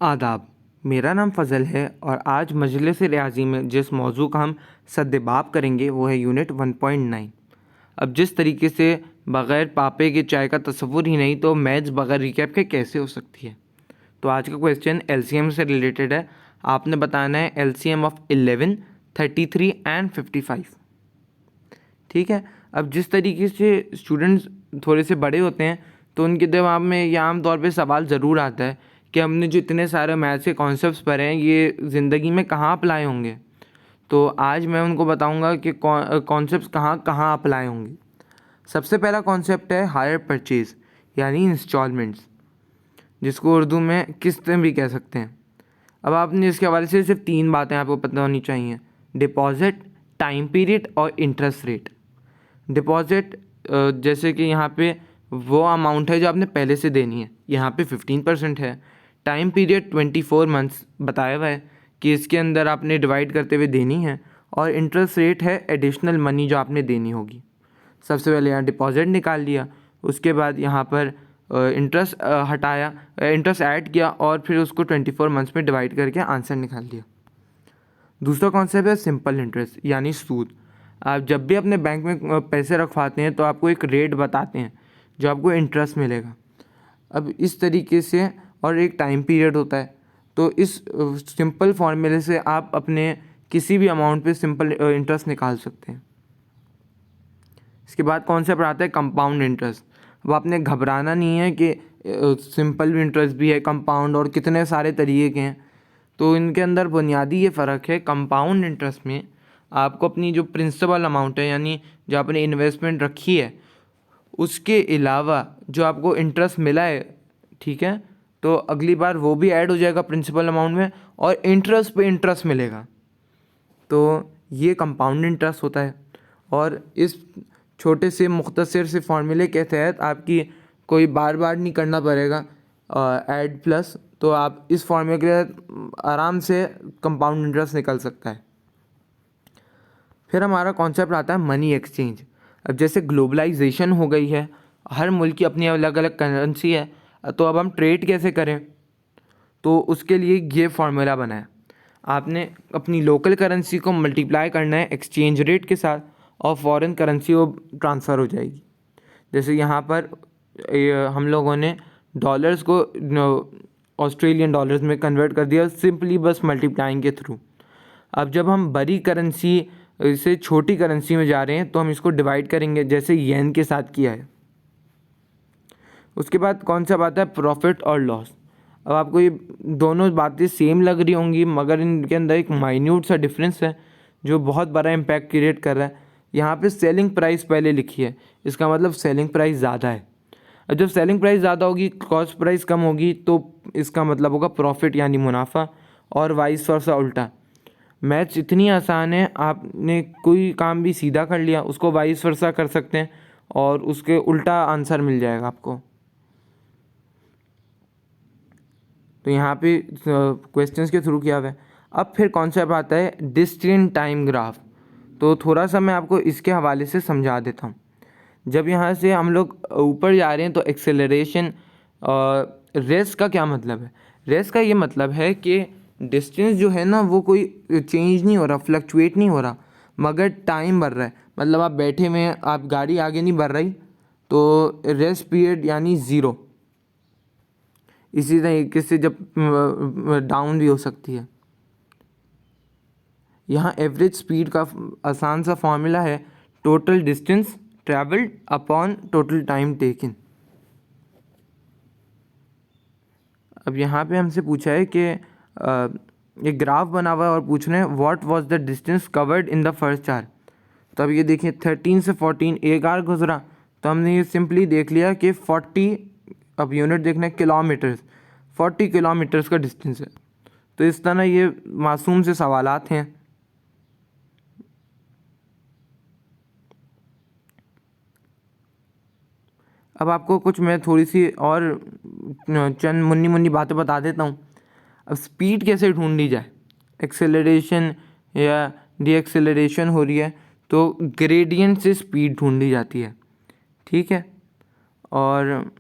आदाब। मेरा नाम फ़ज़ल है और आज मजलिस रियाज़ी में जिस मौजू का हम सद्देबाप करेंगे वो है यूनिट 1.9। अब जिस तरीके से बग़ैर पापे के चाय का तसव्वुर ही नहीं तो मैथ्स बग़ैर रिकैप के कैसे हो सकती है। तो आज का क्वेश्चन एलसीएम से रिलेटेड है। आपने बताना है एलसीएम ऑफ 11, 33 एंड 55। ठीक है। अब जिस तरीके से स्टूडेंट्स थोड़े से बड़े होते हैं तो उनके दिमाग में ये आम तौर पे सवाल ज़रूर आता है कि हमने जो इतने सारे मैथ्स के कॉन्सेप्ट्स पढ़े हैं ये ज़िंदगी में कहाँ अप्लाई होंगे। तो आज मैं उनको बताऊंगा कि कॉन्सेप्ट्स कहाँ कहाँ अप्लाई होंगे। सबसे पहला कॉन्सेप्ट है हायर परचेज़ यानी इंस्टॉलमेंट्स, जिसको उर्दू में किस्तें भी कह सकते हैं। अब आपने इसके हवाले से सिर्फ 3 बातें आपको पता होनी चाहिए: डिपॉजिट, टाइम पीरियड और इंटरेस्ट रेट। डिपॉजिट जैसे कि यहाँ पे वो अमाउंट है जो आपने पहले से देनी है, यहाँ पे 15% है। टाइम पीरियड 24 मंथ्स बताया हुआ है कि इसके अंदर आपने डिवाइड करते हुए देनी है। और इंटरेस्ट रेट है एडिशनल मनी जो आपने देनी होगी। सबसे पहले यहाँ डिपॉजिट निकाल लिया, उसके बाद यहाँ पर इंटरेस्ट हटाया, इंटरेस्ट ऐड किया और फिर उसको 24 मंथ्स में डिवाइड करके आंसर निकाल दिया। दूसरा कॉन्सेप्ट है सिंपल इंटरेस्ट यानी सूद। आप जब भी अपने बैंक में पैसे रखवाते हैं तो आपको एक रेट बताते हैं जो आपको इंटरेस्ट मिलेगा। अब इस तरीके से और एक टाइम पीरियड होता है। तो इस सिंपल फॉर्मूले से आप अपने किसी भी अमाउंट पे सिंपल इंटरेस्ट निकाल सकते हैं। इसके बाद कॉन्सेप्ट आता है कंपाउंड इंटरेस्ट। अब आपने घबराना नहीं है कि सिंपल इंटरेस्ट भी है, कंपाउंड, और कितने सारे तरीके के हैं। तो इनके अंदर बुनियादी ये फ़र्क है, कंपाउंड इंटरेस्ट में आपको अपनी जो प्रिंसिपल अमाउंट है यानी जो आपने इन्वेस्टमेंट रखी है उसके अलावा जो आपको इंटरेस्ट मिला है, ठीक है, तो अगली बार वो भी ऐड हो जाएगा प्रिंसिपल अमाउंट में और इंटरेस्ट पे इंटरेस्ट मिलेगा। तो ये कंपाउंड इंटरेस्ट होता है। और इस छोटे से मुख्तसर से फॉर्मूले के तहत आपकी कोई बार बार नहीं करना पड़ेगा ऐड प्लस, तो आप इस फॉर्मूले के तहत आराम से कंपाउंड इंटरेस्ट निकल सकता है। फिर हमारा कॉन्सेप्ट आता है मनी एक्सचेंज। अब जैसे ग्लोबलाइजेशन हो गई है, हर मुल्क की अपनी अलग अलग करेंसी है, तो अब हम ट्रेड कैसे करें, तो उसके लिए ये फार्मूला बना है। आपने अपनी लोकल करेंसी को मल्टीप्लाई करना है एक्सचेंज रेट के साथ और फॉरेन करेंसी वो ट्रांसफ़र हो जाएगी। जैसे यहाँ पर हम लोगों ने डॉलर्स को ऑस्ट्रेलियन डॉलर्स में कन्वर्ट कर दिया सिंपली बस मल्टीप्लाइंग के थ्रू। अब जब हम बड़ी करेंसी से छोटी करेंसी में जा रहे हैं तो हम इसको डिवाइड करेंगे जैसे येन के साथ किया है। उसके बाद कौन सा बात है प्रॉफिट और लॉस। अब आपको ये दोनों बातें सेम लग रही होंगी मगर इनके अंदर एक माइन्यूट सा डिफरेंस है जो बहुत बड़ा इम्पैक्ट क्रिएट कर रहा है। यहाँ पे सेलिंग प्राइस पहले लिखी है, इसका मतलब सेलिंग प्राइस ज़्यादा है। और जब सेलिंग प्राइस ज़्यादा होगी कॉस्ट प्राइस कम होगी तो इसका मतलब होगा प्रॉफिट यानी मुनाफा, और वाइस वर्सा उल्टा। मैथ्स इतनी आसान है, आपने कोई काम भी सीधा कर लिया उसको वाइस वर्सा कर सकते हैं और उसके उल्टा आंसर मिल जाएगा आपको। तो यहाँ पे क्वेश्चंस के थ्रू किया हुआ है। अब फिर कॉन्सेप्ट आता है डिस्टेंट टाइम ग्राफ। तो थोड़ा सा मैं आपको इसके हवाले से समझा देता हूँ। जब यहाँ से हम लोग ऊपर जा रहे हैं तो एक्सेलरेशन, रेस का क्या मतलब है? रेस का ये मतलब है कि डिस्टेंस जो है ना वो कोई चेंज नहीं हो रहा, फ्लक्चुएट नहीं हो रहा, मगर टाइम बढ़ रहा है। मतलब आप बैठे हुए हैं, आप गाड़ी आगे नहीं बढ़ रही, तो रेस्ट पीरियड यानी ज़ीरो। इसी तरीके से जब डाउन भी हो सकती है। यहाँ एवरेज स्पीड का आसान सा फॉर्मूला है total distance travelled upon total time taken. अब यहाँ पे हमसे पूछा है कि एक ग्राफ बना हुआ है और पूछ रहे हैं what was the distance covered in the first hour. तो अब ये देखिए 13 से 14 एक आवर गुजरा, तो हमने ये सिंपली देख लिया कि 40, अब यूनिट देखना है किलोमीटर्स, 40 किलोमीटर्स का डिस्टेंस है। तो इस तरह ये मासूम से सवालात हैं। अब आपको कुछ मैं थोड़ी सी और चंद मुन्नी मुन्नी बातें बता देता हूँ। अब स्पीड कैसे ढूंढी जाए, एक्सेलरेशन या डीएक्सेलरेशन हो रही है तो ग्रेडियंट से स्पीड ढूंढी जाती है, ठीक है। और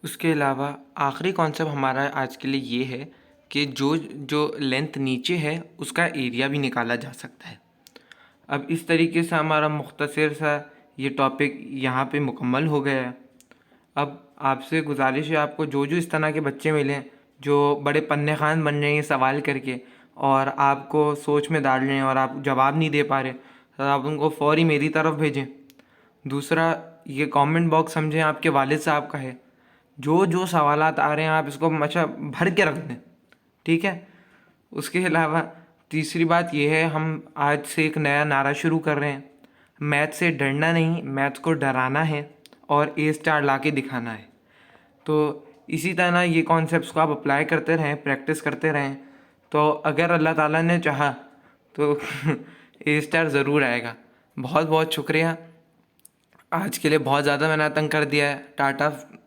उसके अलावा आखिरी कॉन्सेप्ट हमारा आज के लिए ये है कि जो जो लेंथ नीचे है उसका एरिया भी निकाला जा सकता है। अब इस तरीके से हमारा मुख्तसर सा ये टॉपिक यहाँ पे मुकम्मल हो गया है। अब आपसे गुजारिश है, आपको जो जो इस तरह के बच्चे मिलें जो बड़े पन्ने खान बन रहे हैं सवाल करके और आपको सोच में डाल रहे हैं और आप जवाब नहीं दे पा रहे, तो आप उनको फ़ौरी मेरी तरफ भेजें। दूसरा, ये कमेंट बॉक्स समझें आपके वालिद साहब का है। जो जो सवालात आ रहे हैं आप इसको अच्छा भर के रख दें, ठीक है। उसके अलावा तीसरी बात यह है, हम आज से एक नया नारा शुरू कर रहे हैं। मैथ से डरना नहीं, मैथ को डराना है और ए स्टार ला के दिखाना है। तो इसी तरह ये कॉन्सेप्ट्स को आप अप्लाई करते रहें, प्रैक्टिस करते रहें, तो अगर अल्लाह ताला ने चाहा तो ए स्टार ज़रूर आएगा। बहुत बहुत शुक्रिया। आज के लिए बहुत ज़्यादा मैंने तंग कर दिया है। टाटा।